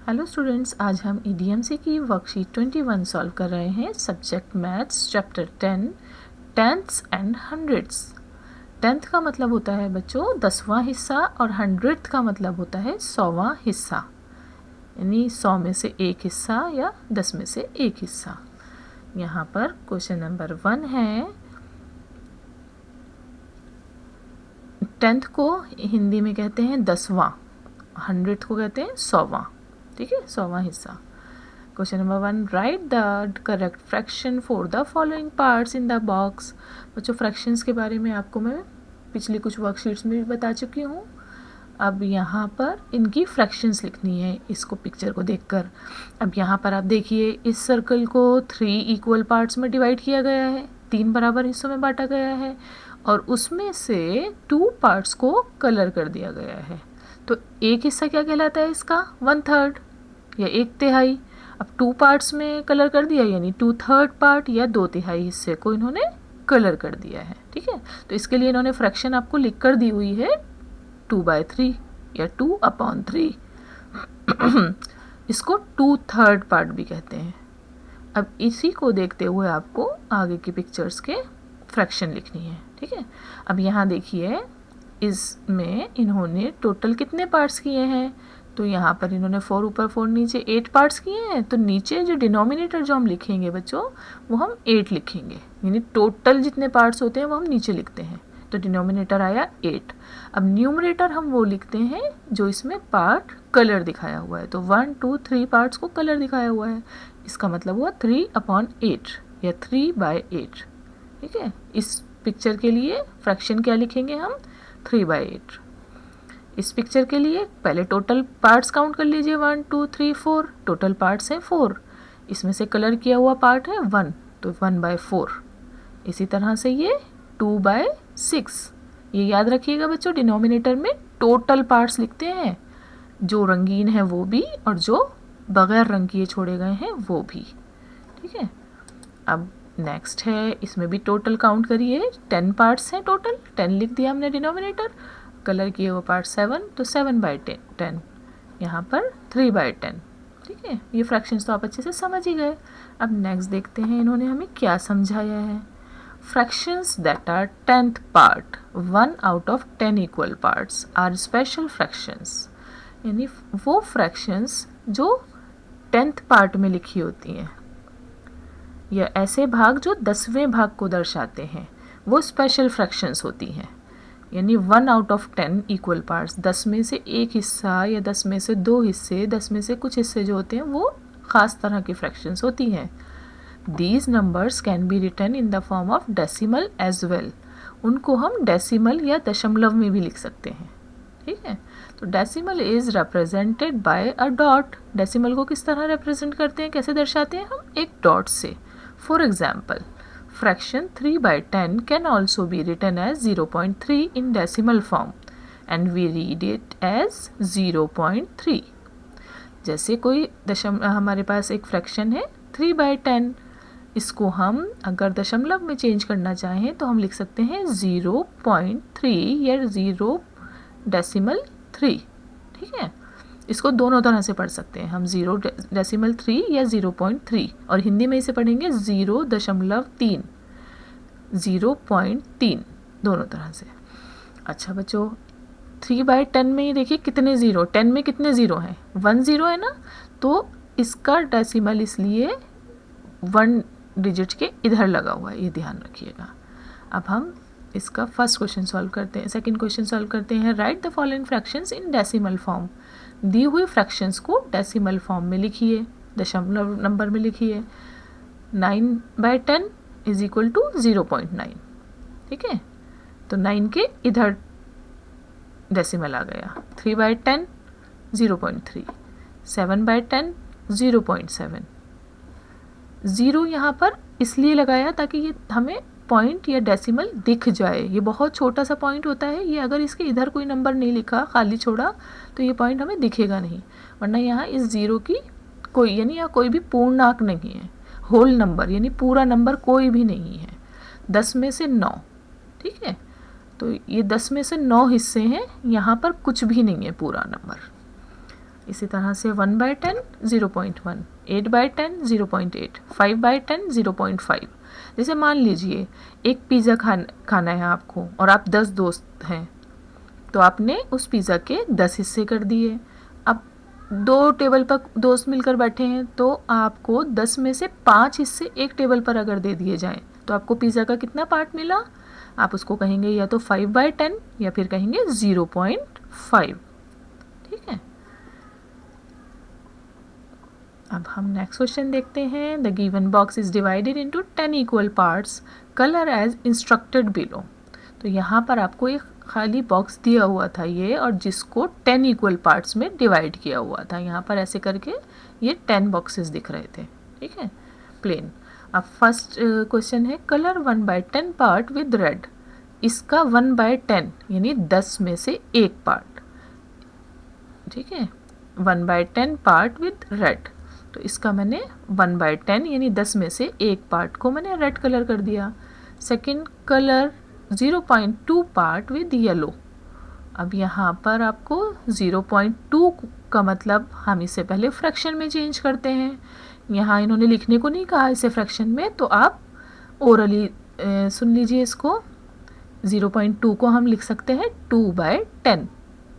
Hello students, आज हम EDMC की वर्कशीट 21 सॉल्व कर रहे हैं। Subject maths, chapter 10, tenths and hundreds. Tenth का मतलब होता है बच्चों 10वां हिस्सा और हंड्रेड का मतलब होता है 100वां हिस्सा, यानी 100 में से एक हिस्सा या 10 में से एक हिस्सा। यहाँ पर क्वेश्चन नंबर 1 है, टेंथ को हिंदी में कहते हैं 10वां, हंड्रेड को कहते हैं 100वां। ठीक है, 100वां हिस्सा। Question number 1, right the correct fraction for the following parts in the box. बच्चों, फ्रैक्शंस के बारे में आपको मैं पिछली कुछ वर्कशीट्स में भी बता चुकी हूँ। अब यहाँ पर इनकी फ्रैक्शंस लिखनी है, इसको पिक्चर को देखकर। अब यहाँ पर आप देखिए, इस सर्कल को 3 इक्वल पार्ट्स में डिवाइड किया गया है, 3 बराबर हिस्सों में बांटा गया है, और उसमें से 2 पार्ट्स को कलर कर दिया गया है। तो एक हिस्सा क्या कहलाता है इसका? 1/3 या 1/3। अब 2 पार्ट्स में कलर कर दिया, यानी 2/3 पार्ट या 2/3 हिस्से को इन्होंने कलर कर दिया है। ठीक है, तो इसके लिए इन्होंने फ्रैक्शन आपको लिख कर दी हुई है 2/3 या 2/3। इसको 2/3 पार्ट भी कहते हैं। अब इसी को देखते हुए आपको आगे की पिक्चर्स के फ्रैक्शन लिखनी है। ठीक है, अब यहाँ देखिए, इसमें इन्होंने टोटल कितने पार्ट्स किए हैं? तो यहाँ पर इन्होंने 4 ऊपर 4 नीचे 8 पार्ट्स किए हैं। तो नीचे जो डिनोमिनेटर जो हम लिखेंगे बच्चों, वो हम 8 लिखेंगे, यानी टोटल जितने पार्ट्स होते हैं वो हम नीचे लिखते हैं। तो डिनोमिनेटर आया 8। अब न्यूमरेटर हम वो लिखते हैं जो इसमें पार्ट कलर दिखाया हुआ है। तो 1 2 3 पार्ट्स को कलर दिखाया हुआ है, इसका मतलब हुआ 3/8 या 3/8। ठीक है, इस पिक्चर के लिए फ्रैक्शन क्या लिखेंगे हम? 3/8। इस पिक्चर के लिए पहले टोटल पार्ट्स काउंट कर लीजिए, 1 2 3 4। टोटल पार्ट्स हैं 4, इसमें से कलर किया हुआ पार्ट है 1, तो 1/4। इसी तरह से ये 2/6। ये याद रखिएगा बच्चों, डिनोमिनेटर में टोटल पार्ट्स लिखते हैं, जो रंगीन है वो भी और जो बगैर रंग किए छोड़े गए हैं वो भी। ठीक है, अब नेक्स्ट है, इसमें भी टोटल काउंट करिए, 10 पार्ट्स हैं टोटल, 10 लिख दिया हमने डिनोमिनेटर, कलर किए हुए पार्ट 7, तो 7/10, यहाँ पर 3/10। ठीक है, ये फ्रैक्शंस तो आप अच्छे से समझ ही गए। अब नेक्स्ट देखते हैं इन्होंने हमें क्या समझाया है। Fractions that are 10th part, 1 out of 10 equal parts are special fractions, यानी वो फ्रैक्शंस जो 10th पार्ट में लिखी होती हैं, या ऐसे भाग जो 10वें भाग को दर्शाते हैं, वो स्पेशल फ्रैक्शंस होती हैं। यानी 1 out of 10 इक्वल पार्ट्स, 10 में से एक हिस्सा या 10 में से 2 हिस्से, 10 में से कुछ हिस्से जो होते हैं वो ख़ास तरह की फ्रैक्शंस होती हैं। These numbers can be written in the form of decimal as well. उनको हम डेसिमल या दशमलव में भी लिख सकते हैं। ठीक है, तो decimal is represented by a dot. Decimal को किस तरह रिप्रेजेंट करते हैं, कैसे दर्शाते हैं हम? एक डॉट से। For example, fraction 3/10 can also be written as 0.3 in decimal form and we read it as 0.3। जैसे कोई हमारे पास एक फ्रैक्शन है 3/10, इसको हम अगर दशमलव में चेंज करना चाहें तो हम लिख सकते हैं 0.3 या 0.3। ठीक है, इसको दोनों तरह से पढ़ सकते हैं हम, 0.3 या 0.3, और हिंदी में इसे पढ़ेंगे 0.3, 0.3, दोनों तरह से। अच्छा बच्चों, 3/10 में ही देखिए कितने ज़ीरो, 10 में कितने ज़ीरो हैं? 1 ज़ीरो है ना, तो इसका डेसिमल इसलिए 1 डिजिट के इधर लगा हुआ है, ये ध्यान रखिएगा। अब हम इसका फर्स्ट क्वेश्चन सॉल्व करते हैं, सेकंड क्वेश्चन सॉल्व करते हैं। Write the following fractions in decimal form. दी हुई फ्रैक्शंस को डेसिमल फॉर्म में लिखिए, दशमलव नंबर में लिखिए। 9/10 इज इक्वल टू 0.9। ठीक है, तो 9 के इधर डेसिमल आ गया। 3/10 0.3, 7/10 0.7। 0 यहाँ पर इसलिए लगाया ताकि ये हमें पॉइंट या डेसिमल दिख जाए। ये बहुत छोटा सा पॉइंट होता है, ये अगर इसके इधर कोई नंबर नहीं लिखा, खाली छोड़ा, तो ये पॉइंट हमें दिखेगा नहीं, वरना यहाँ इस 0 की कोई, यानी यहाँ कोई भी पूर्णांक नहीं है, होल नंबर यानी पूरा नंबर कोई भी नहीं है। 10 में से 9, ठीक है, तो ये 10 में से 9 हिस्से हैं, यहाँ पर कुछ भी नहीं है पूरा नंबर। इसी तरह से 1/10 0.1, 8/10 0.8, 5/10 0.5। जैसे मान लीजिए एक पिज़्ज़ा खाना है आपको और आप 10 दोस्त हैं, तो आपने उस पिज़्ज़ा के 10 हिस्से कर दिए। अब 2 टेबल पर दोस्त मिलकर बैठे हैं, तो आपको 10 में से 5 हिस्से एक टेबल पर अगर दे दिए जाएं तो आपको पिज़्ज़ा का कितना पार्ट मिला? आप उसको कहेंगे या तो 5/10 या फिर कहेंगे 0.5। ठीक है, अब हम नेक्स्ट क्वेश्चन देखते हैं। The given box is divided into 10 equal parts, colour as instructed below. तो यहाँ पर आपको एक खाली बॉक्स दिया हुआ था ये, और जिसको 10 इक्वल पार्ट्स में डिवाइड किया हुआ था। यहाँ पर ऐसे करके ये 10 बॉक्सेस दिख रहे थे। ठीक है, प्लेन। अब फर्स्ट क्वेश्चन है कलर 1/10 पार्ट विद रेड। इसका 1/10 यानी 10 में से एक पार्ट। ठीक है, 1/10 पार्ट विद रेड, तो इसका मैंने 1/10 यानी 10 में से एक पार्ट को मैंने रेड कलर कर दिया। Second colour 0.2 part with yellow. अब यहाँ पर आपको 0.2 का मतलब हम इसे पहले फ्रैक्शन में चेंज करते हैं। यहाँ इन्होंने लिखने को नहीं कहा इसे फ्रैक्शन में, तो आप ओरली सुन लीजिए इसको। 0.2 को हम लिख सकते हैं 2/10।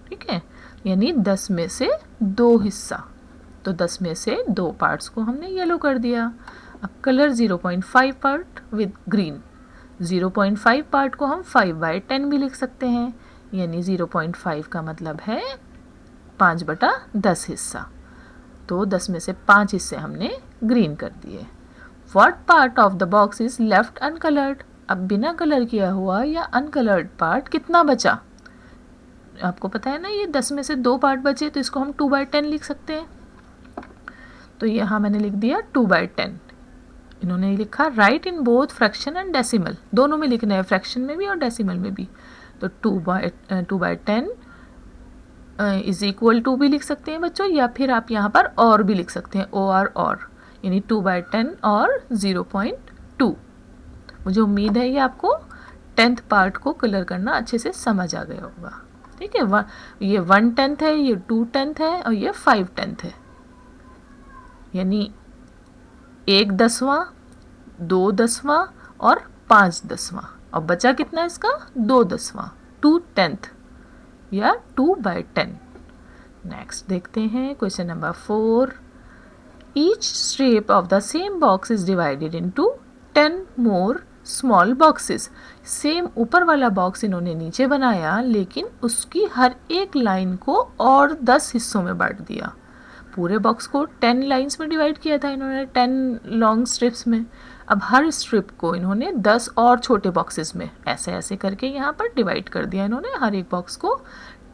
ठीक है, यानी 10 में से 2 हिस्सा, तो 10 में से 2 पार्ट्स को हमने येलो कर दिया। अब colour 0.5 part with green. 0.5 part को हम 5/10 भी लिख सकते हैं, यानी 0.5 का मतलब है 5/10 हिस्सा, तो 10 में से 5 हिस्से हमने ग्रीन कर दिए। What part of the box is left uncoloured. अब बिना कलर किया हुआ या अनकलर्ड पार्ट कितना बचा? आपको पता है ना, ये 10 में से 2 पार्ट बचे, तो इसको हम 2/10 लिख सकते हैं। तो यहाँ मैंने लिख दिया 2/10। इन्होंने लिखा right in both fraction and decimal, दोनों में लिखना है, फ्रैक्शन में भी और डेसिमल में भी। तो 2/10 इज इक्वल टू भी लिख सकते हैं बच्चों, या फिर आप यहाँ पर और भी लिख सकते हैं, और यानी 2/10 और 0.2। मुझे उम्मीद है ये आपको 10th पार्ट को कलर करना अच्छे से समझ आ गया होगा। ठीक है, ये 1/10 है, ये 2/10 है और ये 5/10 है, यानी 1/10, 2/10 और 5/10। और बचा कितना इसका? 2/10, 2/10 या 2/10। नेक्स्ट देखते हैं question number 4। Each strip of the same box is divided into 10 more small boxes. Same ऊपर वाला बॉक्स इन्होंने नीचे बनाया, लेकिन उसकी हर एक लाइन को और 10 हिस्सों में बांट दिया। पूरे बॉक्स को 10 लाइंस में डिवाइड किया था इन्होंने, 10 लॉन्ग स्ट्रिप्स में। अब हर स्ट्रिप को इन्होंने 10 और छोटे बॉक्सेस में ऐसे ऐसे करके यहाँ पर डिवाइड कर दिया इन्होंने। हर एक बॉक्स को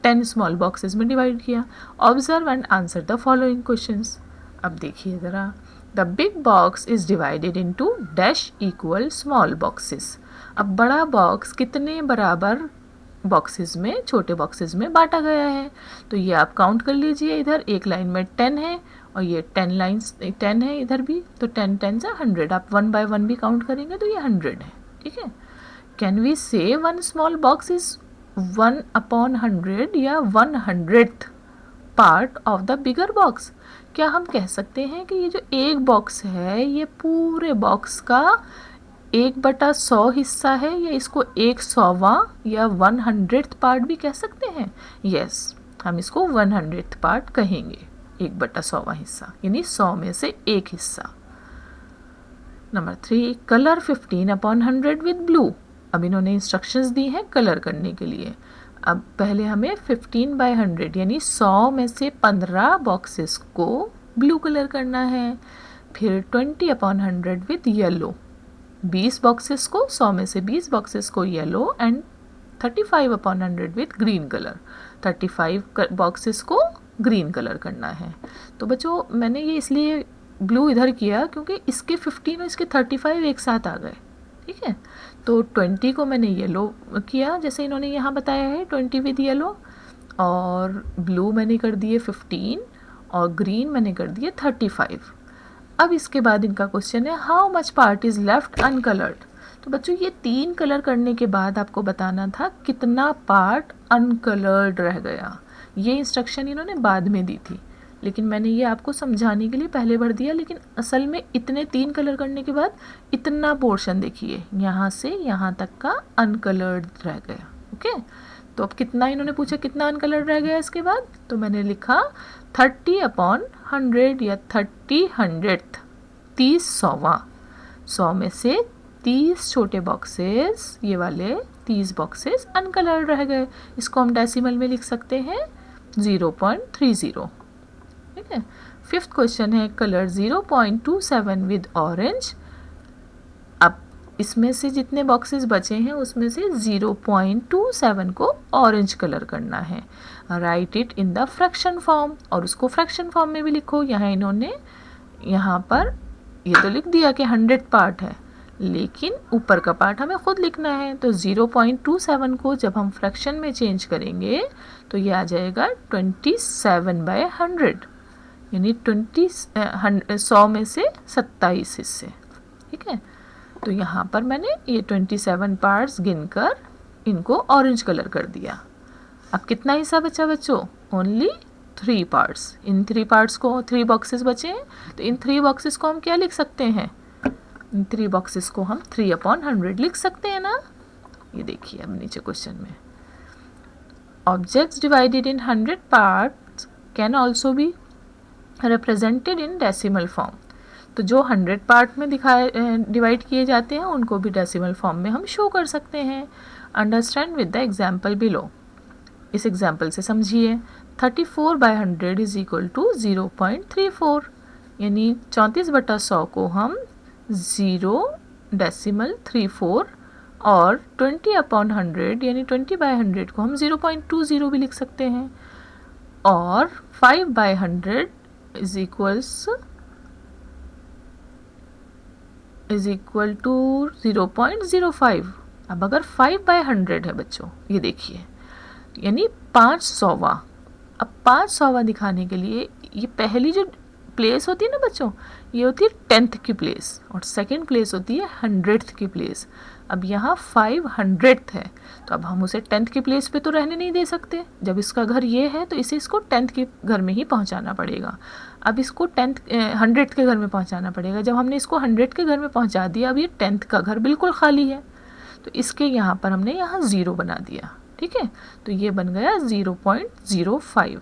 10 स्मॉल बॉक्सेस में डिवाइड किया। Observe and answer the following questions. अब देखिए ज़रा, the big box is divided into dash equal small boxes. अब बड़ा बॉक्स कितने बराबर बॉक्सेस में, छोटे बॉक्सेस में बांटा गया है? तो ये आप काउंट कर लीजिए। इधर एक लाइन में 10 है और ये 10 लाइन्स 10 है इधर भी, तो 10 10 से 100। आप 1 by 1 भी काउंट करेंगे तो ये 100 है। ठीक है, कैन वी से 1 स्मॉल बॉक्स इज 1/100 या 100th part of the bigger box? क्या हम कह सकते हैं कि ये जो एक बॉक्स है ये पूरे बॉक्स का 1/100 हिस्सा है, या इसको 1/100वां या 100th पार्ट भी कह सकते हैं? यस, हम इसको 100th पार्ट कहेंगे, 1/100वां हिस्सा, यानी 100 में से एक हिस्सा। Number 3, colour 15/100 with blue. अब इन्होंने इंस्ट्रक्शंस दी हैं कलर करने के लिए। अब पहले हमें 15/100 यानी 100 में से 15 बॉक्सेस को ब्लू कलर करना है। फिर 20/100 विद येलो, 20 बॉक्सेस को, 100 में से 20 बॉक्सेस को yellow, and 35/100 with green colour, 35 boxes को ग्रीन कलर करना है। तो बच्चों मैंने ये इसलिए ब्लू इधर किया क्योंकि इसके 15 और इसके 35 एक साथ आ गए। ठीक है, तो 20 को मैंने येलो किया जैसे इन्होंने यहाँ बताया है, 20 विद येलो, और ब्लू मैंने कर दिए 15 और ग्रीन मैंने कर दिए 35। अब इसके बाद इनका क्वेश्चन है how much part is left uncoloured. तो बच्चों ये 3 कलर करने के बाद आपको बताना था कितना पार्ट अनकलर्ड रह गया। ये इंस्ट्रक्शन इन्होंने बाद में दी थी। लेकिन मैंने ये आपको समझाने के लिए पहले भर दिया, लेकिन असल में इतने 3 कलर करने के बाद इतना पोर्शन देखिए यहाँ से यहाँ तक का अनकलर्ड रह गया। ओके, तो अब कितना इन्होंने पूछा कितना अनकलर्ड रह गया इसके बाद, तो मैंने लिखा 30/100 या 30/100th, 30 100वां। 100 में से 30 छोटे बॉक्सेस, ये वाले 30 बॉक्सेस अनकलर्ड रह गए। इसको हम डेसिमल में लिख सकते हैं 0.30। ठीक है। 5th क्वेश्चन है कलर 0.27 विद ऑरेंज। अब इसमें से जितने बॉक्सेस बचे हैं उसमें से 0.27 को ऑरेंज कलर करना है। Right it in the fraction form, और उसको फ्रैक्शन फॉर्म में भी लिखो। यहाँ इन्होंने यहाँ पर ये तो लिख दिया कि 100 पार्ट है, लेकिन ऊपर का पार्ट हमें खुद लिखना है। तो 0.27 को जब हम फ्रैक्शन में चेंज करेंगे तो ये आ जाएगा 27/100, यानी 100 में से 27 हिस्से। ठीक है, तो यहाँ पर मैंने ये 27 पार्ट्स गिनकर इनको ऑरेंज कलर कर दिया। अब कितना हिस्सा बचा बच्चों? Only 3 parts. इन 3 पार्ट्स को 3 बॉक्सेस बचे हैं, तो इन 3 बॉक्सेस को हम क्या लिख सकते हैं? इन 3 बॉक्सेस को हम 3/100 लिख सकते हैं ना। ये देखिए अब नीचे क्वेश्चन में, objects divided in 100 parts can also be represented in decimal form. तो जो 100 पार्ट में डिवाइड किए जाते हैं उनको भी डेसिमल फॉर्म में हम शो कर सकते हैं। Understand with the example below. इस एग्जाम्पल से समझिए, 34/100 इज इक्वल टू 0.34, यानी 34/100 को हम 0.34 और 20/100 यानी 20/100 को हम 0.20 भी लिख सकते हैं। और 5/100 इज इक्वल टू 0.05। अब अगर 5/100 है बच्चों, ये देखिए, यानी 500वां। अब 500वां दिखाने के लिए ये पहली जो प्लेस होती है ना बच्चों, ये होती है 10th की प्लेस, और सेकंड प्लेस होती है 100th की प्लेस। अब यहाँ 500th है, तो अब हम उसे 10th की प्लेस पे तो रहने नहीं दे सकते। जब इसका घर ये है तो इसे इसको 10th के घर में ही पहुँचाना पड़ेगा। अब इसको 100th के घर में पहुँचाना पड़ेगा। जब हमने इसको 100 के घर में पहुँचा दिया, अब ये 10th का घर बिल्कुल खाली है, तो इसके यहाँ पर हमने यहाँ 0 बना दिया। ठीक है, तो ये बन गया 0.05।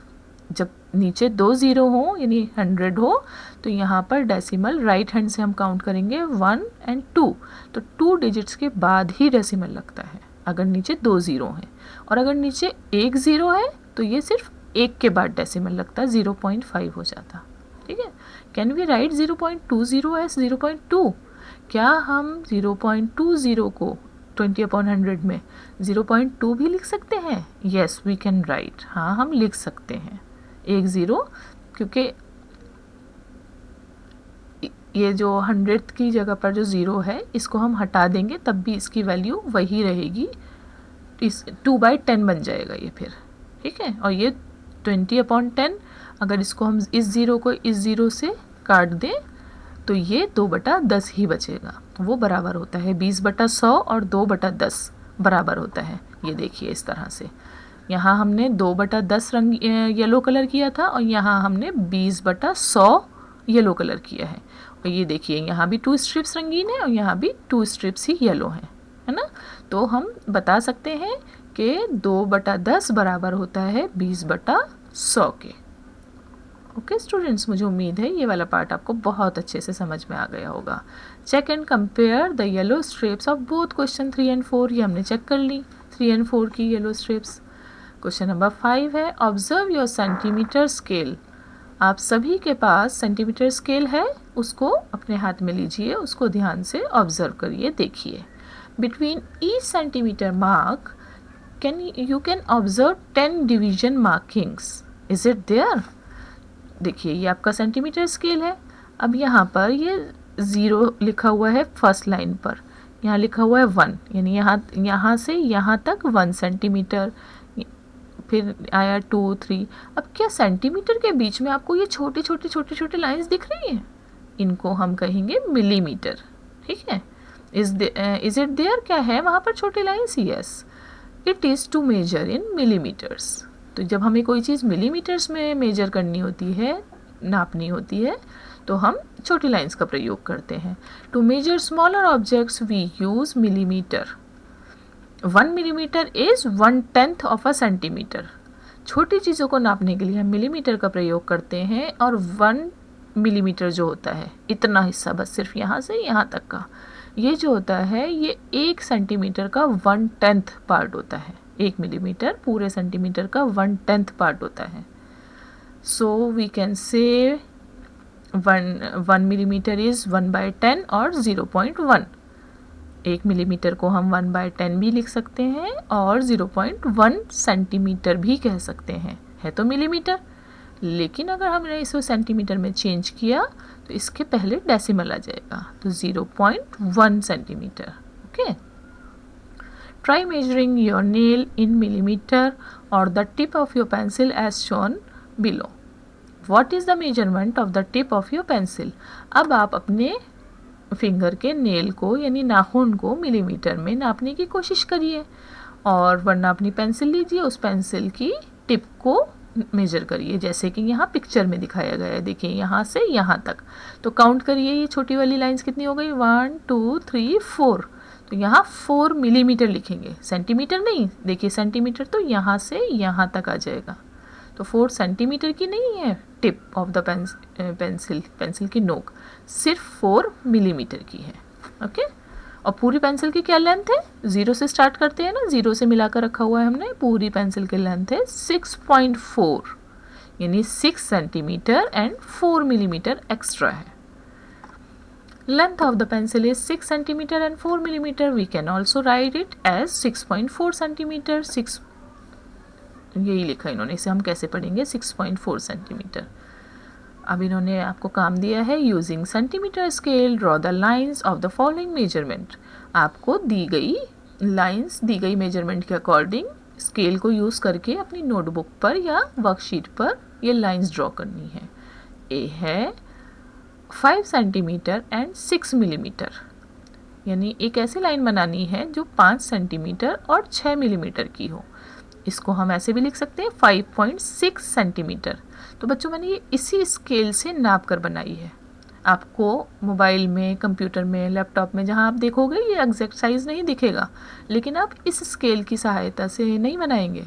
जब नीचे 2 0 हो यानी 100 हो, तो यहाँ पर डेसिमल राइट हैंड से हम काउंट करेंगे 1 और 2, तो 2 डिजिट्स के बाद ही डेसिमल लगता है अगर नीचे 2 0 हैं। और अगर नीचे 1 0 है तो ये सिर्फ 1 के बाद डेसिमल लगता है, 0.5 हो जाता। ठीक है, कैन वी राइट 0.20 एज 0.2? क्या हम 0.20 को 20/100 में 0.2 भी लिख सकते हैं? येस वी कैन राइट, हाँ हम लिख सकते हैं 1 0, क्योंकि ये जो 100th की जगह पर जो 0 है इसको हम हटा देंगे तब भी इसकी वैल्यू वही रहेगी, इस 2/10 बन जाएगा ये फिर। ठीक है, और ये 20/10, अगर इसको हम इस 0 को इस 0 से काट दें तो ये 2/10 ही बचेगा। वो बराबर होता है 20/100 और 2/10 बराबर होता है। ये देखिए इस तरह से, यहाँ हमने 2/10 रंग येलो कलर किया था और यहाँ हमने 20/100 येलो कलर किया है। और ये देखिए यहाँ भी 2 स्ट्रिप्स रंगीन है और यहाँ भी 2 स्ट्रिप्स ही येलो हैं, है ना। तो हम बता सकते हैं कि 2/10 बराबर होता है 20/100 के। ओके स्टूडेंट्स, मुझे उम्मीद है ये वाला पार्ट आपको बहुत अच्छे से समझ में आ गया होगा। Check and compare the yellow strips of both question 3 और 4। ये हमने चेक कर ली 3 और 4 की येलो स्ट्रिप्स। क्वेश्चन नंबर 5 है, ऑब्जर्व योर सेंटीमीटर स्केल। आप सभी के पास सेंटीमीटर स्केल है, उसको अपने हाथ में लीजिए, उसको ध्यान से ऑब्जर्व करिए, देखिए। Between each centimetre mark you can observe 10 division markings, is it there? देखिए ये आपका सेंटीमीटर स्केल है। अब यहाँ पर ये 0 लिखा हुआ है फर्स्ट लाइन पर, यहाँ लिखा हुआ है 1, यानी यहाँ से यहाँ तक 1 सेंटीमीटर, फिर आया 2 3। अब क्या सेंटीमीटर के बीच में आपको ये छोटे छोटे लाइंस दिख रही हैं? इनको हम कहेंगे मिलीमीटर। ठीक है, इज इट देयर? क्या है वहाँ पर छोटे lines? Yes, it is to measure in millimetres. तो जब हमें कोई चीज़ मिलीमीटर्स में मेजर करनी होती है, नापनी होती है, तो हम छोटी लाइंस का प्रयोग करते हैं। To measure smaller objects we use millimetre. 1 millimetre is 1/10 of a centimetre. छोटी चीज़ों को नापने के लिए हम मिलीमीटर का प्रयोग करते हैं, और 1 मिलीमीटर जो होता है, इतना हिस्सा बस सिर्फ यहाँ से यहाँ तक का, ये जो होता है ये 1 सेंटीमीटर का 1/10 पार्ट होता है। 1 मिलीमीटर पूरे सेंटीमीटर का 1/10 पार्ट होता है। So we can say 1 millimetre is 1/10 और 0.1। 1 मिलीमीटर को हम 1/10 भी लिख सकते हैं और 0.1 सेंटीमीटर भी कह सकते हैं। है तो मिलीमीटर, लेकिन अगर हमने इसे सेंटीमीटर में चेंज किया तो इसके पहले डेसिमल आ जाएगा, तो 0.1 centimetre. Okay, try measuring your nail in millimetre और the tip of your pencil as shown below. What is the measurement of the tip of your pencil. अब आप अपने फिंगर के नेल को यानी नाखून को मिलीमीटर में नापने की कोशिश करिए, और वरना अपनी पेंसिल लीजिए, उस पेंसिल की टिप को मेजर करिए, जैसे कि यहाँ पिक्चर में दिखाया गया है। देखिए यहाँ से यहाँ तक, तो काउंट करिए ये छोटी वाली लाइंस कितनी हो गई, 1 2 3 4। तो यहाँ 4 मिलीमीटर लिखेंगे, सेंटीमीटर नहीं। देखिए सेंटीमीटर तो यहाँ से यहाँ तक आ जाएगा, तो 4 सेंटीमीटर की नहीं है टिप ऑफ द पेंसिल की नोक, सिर्फ 4 मिलीमीटर की है। ओके, और पूरी पेंसिल की क्या लेंथ है, 0 से स्टार्ट करते हैं ना, 0 से मिलाकर रखा हुआ है हमने। पूरी पेंसिल की लेंथ है 6.4, यानी 6 सेंटीमीटर एंड 4 मिलीमीटर एक्स्ट्रा है। Length of the pencil is 6 centimetre and 4 millimetre. We can also write it as 6.4 centimetre. 6 यही लिखा इन्होंने, इसे हम कैसे पढ़ेंगे, 6.4 सेंटीमीटर। अब इन्होंने आपको काम दिया है, using centimetre scale draw the lines of the following measurement. आपको दी गई लाइंस, दी गई मेजरमेंट के अकॉर्डिंग स्केल को यूज़ करके अपनी नोटबुक पर या वर्कशीट पर ये लाइंस ड्रॉ करनी है। ए है 5 सेंटीमीटर एंड 6 मिलीमीटर, यानी एक ऐसी लाइन बनानी है जो 5 सेंटीमीटर और 6 मिलीमीटर की हो। इसको हम ऐसे भी लिख सकते हैं 5.6 सेंटीमीटर। तो बच्चों मैंने ये इसी स्केल से नाप कर बनाई है। आपको मोबाइल में, कंप्यूटर में, लैपटॉप में जहाँ आप देखोगे ये एग्जैक्ट साइज़ नहीं दिखेगा, लेकिन आप इस स्केल की सहायता से नहीं बनाएंगे,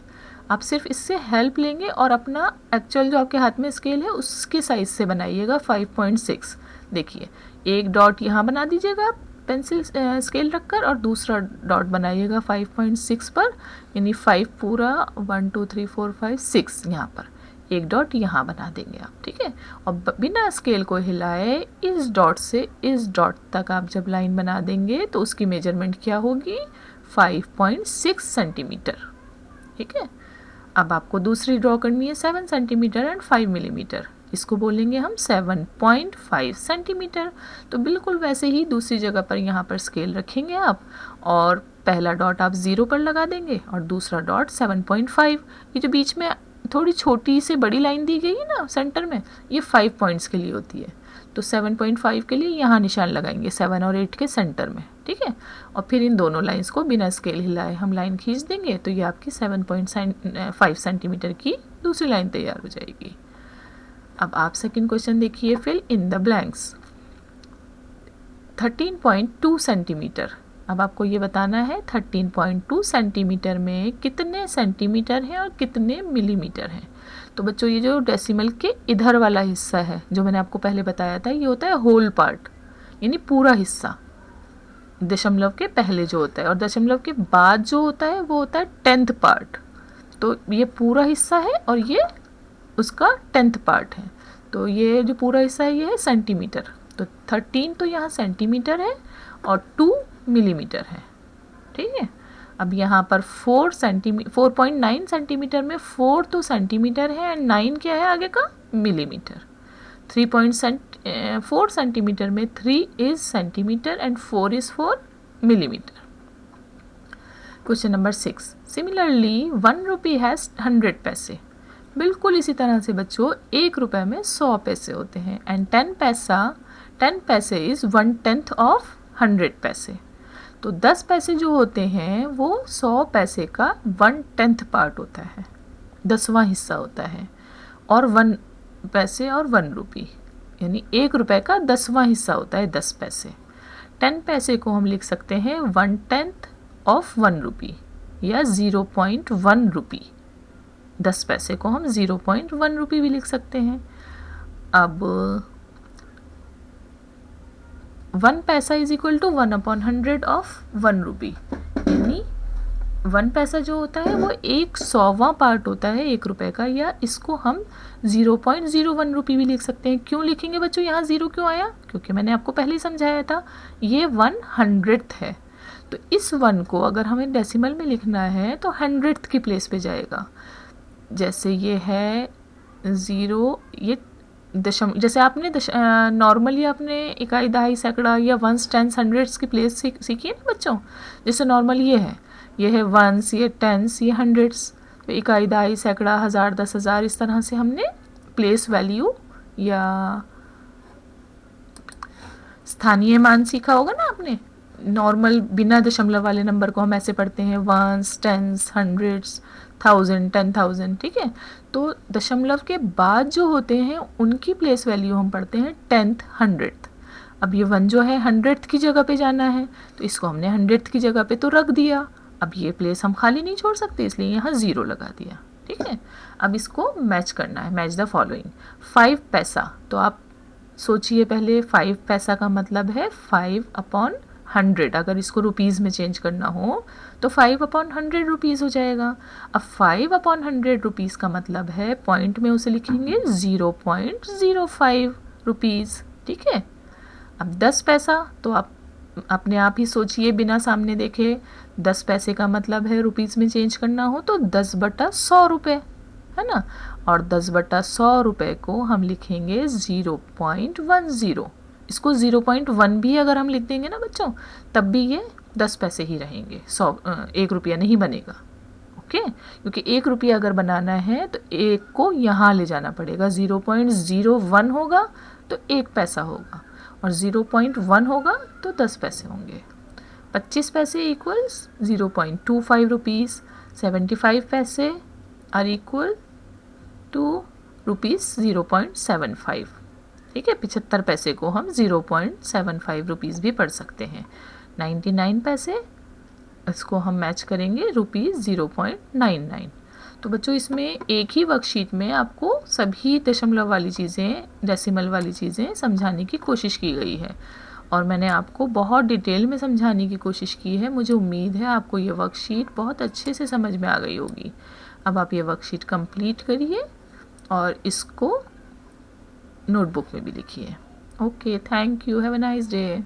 आप सिर्फ इससे हेल्प लेंगे और अपना एक्चुअल जो आपके हाथ में स्केल है उसके साइज़ से बनाइएगा 5.6। देखिए एक डॉट यहाँ बना दीजिएगा आप पेंसिल स्केल रखकर, और दूसरा डॉट बनाइएगा 5.6 पर, यानी 5 पूरा 1 2 3 4 5 6 यहाँ पर एक डॉट यहाँ बना देंगे आप। ठीक है, और बिना स्केल को हिलाए इस डॉट से इस डॉट तक आप जब लाइन बना देंगे तो उसकी मेजरमेंट क्या होगी, 5.6 सेंटीमीटर। ठीक है, अब आपको दूसरी ड्रॉ करनी है 7 सेंटीमीटर एंड 5 मिलीमीटर। इसको बोलेंगे हम 7.5 सेंटीमीटर। तो बिल्कुल वैसे ही दूसरी जगह पर यहाँ पर स्केल रखेंगे आप, और पहला डॉट आप 0 पर लगा देंगे और दूसरा डॉट 7.5। ये जो बीच में थोड़ी छोटी से बड़ी लाइन दी गई है ना सेंटर में, ये 5 पॉइंट्स के लिए होती है, तो 7.5 के लिए यहाँ निशान लगाएंगे 7 और 8 के सेंटर में। ठीक है, और फिर इन दोनों लाइंस को बिना स्केल हिलाए हम लाइन खींच देंगे, तो ये आपकी 7.5 सेंटीमीटर की दूसरी लाइन तैयार हो जाएगी। अब आप सेकंड क्वेश्चन देखिए, fill in the blanks. 13.2 centimetre. अब आपको ये बताना है 13.2 सेंटीमीटर में कितने सेंटीमीटर हैं और कितने मिलीमीटर हैं। तो बच्चों ये जो डेसिमल के इधर वाला हिस्सा है जो मैंने आपको पहले बताया था, ये होता है होल पार्ट, यानी पूरा हिस्सा। दशमलव के पहले जो होता है और दशमलव के बाद जो होता है वो होता है 10th पार्ट। तो ये पूरा हिस्सा है और ये उसका 10th पार्ट है। तो ये जो पूरा हिस्सा है ये है सेंटीमीटर। तो 13 तो यहाँ सेंटीमीटर है और 2 मिलीमीटर है। ठीक है, अब यहाँ पर 4.9 सेंटीमीटर में 4 तो सेंटीमीटर है एंड 9 क्या है आगे का, मिलीमीटर। 3.4 सेंटीमीटर में 3 is centimetre and 4 is 4 millimetre. Question number 6, similarly 1 rupee has 100 पैसे। बिल्कुल इसी तरह से बच्चों 1 रुपये में 100 पैसे होते हैं एंड 10 पैसे इज़ 1/10 ऑफ 100 पैसे। तो 10 पैसे जो होते हैं वो 100 पैसे का 1/10 पार्ट होता है। 10वां हिस्सा होता है, और 1 पैसे और 1 रुपी, यानी 1 रुपए का 10वां हिस्सा होता है 10 पैसे। 10 पैसे को हम लिख सकते हैं 1/10 ऑफ 1 रुपी या 0.1 रुपी। 10 पैसे को हम 0.1 रुपी भी लिख सकते हैं। अब 1 पैसा इज इक्वल टू 1/100 ऑफ 1 रुपी, यानी 1 पैसा जो होता है वो 1/100वां पार्ट होता है 1 रुपए का, या इसको हम 0.01 रुपी भी लिख सकते हैं। क्यों लिखेंगे बच्चों, यहाँ 0 क्यों आया? क्योंकि मैंने आपको पहले ही समझाया था, ये 1/100th है। तो इस 1 को अगर हमें डेसिमल में लिखना है तो 100th की प्लेस पे जाएगा। जैसे ये है 0, ये जैसे आपने नॉर्मली आपने इकाई, दहाई, सैकड़ा या वंस, टेंस, हंड्रेड्स की प्लेस सीखी है ना बच्चों। जैसे नॉर्मल ये है वंस, ये टेंस, ये हंड्रेड्स। तो इकाई, दहाई, सैकड़ा, हज़ार, 10,000, इस तरह से हमने प्लेस वैल्यू या स्थानीय मान सीखा होगा ना आपने। नॉर्मल बिना दशमलव वाले नंबर को हम ऐसे पढ़ते हैं वंस, टेंस, हंड्रेड्स, 1000, 10,000, ठीक है। तो दशमलव के बाद जो होते हैं उनकी प्लेस वैल्यू हम पढ़ते हैं 10th, 100th। अब ये 1 जो है 100th की जगह पे जाना है, तो इसको हमने 100th की जगह पे तो रख दिया। अब ये प्लेस हम खाली नहीं छोड़ सकते, इसलिए यहाँ 0 लगा दिया, ठीक है। अब इसको मैच करना है, मैच द फॉलोइंग। 5 पैसा, तो आप सोचिए पहले, 5 पैसा का मतलब है 5/100। अगर इसको रुपीज़ में चेंज करना हो तो 5/100 रुपीज़ हो जाएगा। अब 5/100 रुपीज़ का मतलब है, पॉइंट में उसे लिखेंगे 0.05 रुपीज़, ठीक है। अब 10 पैसा, तो आप अपने आप ही सोचिए बिना सामने देखे, 10 पैसे का मतलब है रुपीज़ में चेंज करना हो तो 10/100 रुपये, है ना। और 10/100 रुपये को हम लिखेंगे 0.10। इसको 0.1 भी अगर हम लिख देंगे ना बच्चों, तब भी ये 10 पैसे ही रहेंगे, 1 रुपया नहीं बनेगा, ओके। क्योंकि 1 रुपया अगर बनाना है तो 1 को यहाँ ले जाना पड़ेगा, 0.01 होगा तो 1 पैसा होगा, और 0.1 होगा तो 10 पैसे होंगे। 25 पैसे इक्वल्स 0.25 रुपीज़। 75 पैसे आर इक्वल टू रुपीज़ 0.75, ठीक है। 75 पैसे को हम 0.75 रुपीज़ भी पढ़ सकते हैं। 99 पैसे, इसको हम मैच करेंगे रुपीज़ 0.99। तो बच्चों इसमें एक ही वर्कशीट में आपको सभी दशमलव वाली चीज़ें, डेसिमल वाली चीज़ें समझाने की कोशिश की गई है, और मैंने आपको बहुत डिटेल में समझाने की कोशिश की है। मुझे उम्मीद है आपको ये वर्कशीट बहुत अच्छे से समझ में आ गई होगी। अब आप ये वर्कशीट कंप्लीट करिए और इसको नोटबुक में भी लिखिए। Okay, thank you, have a nice day.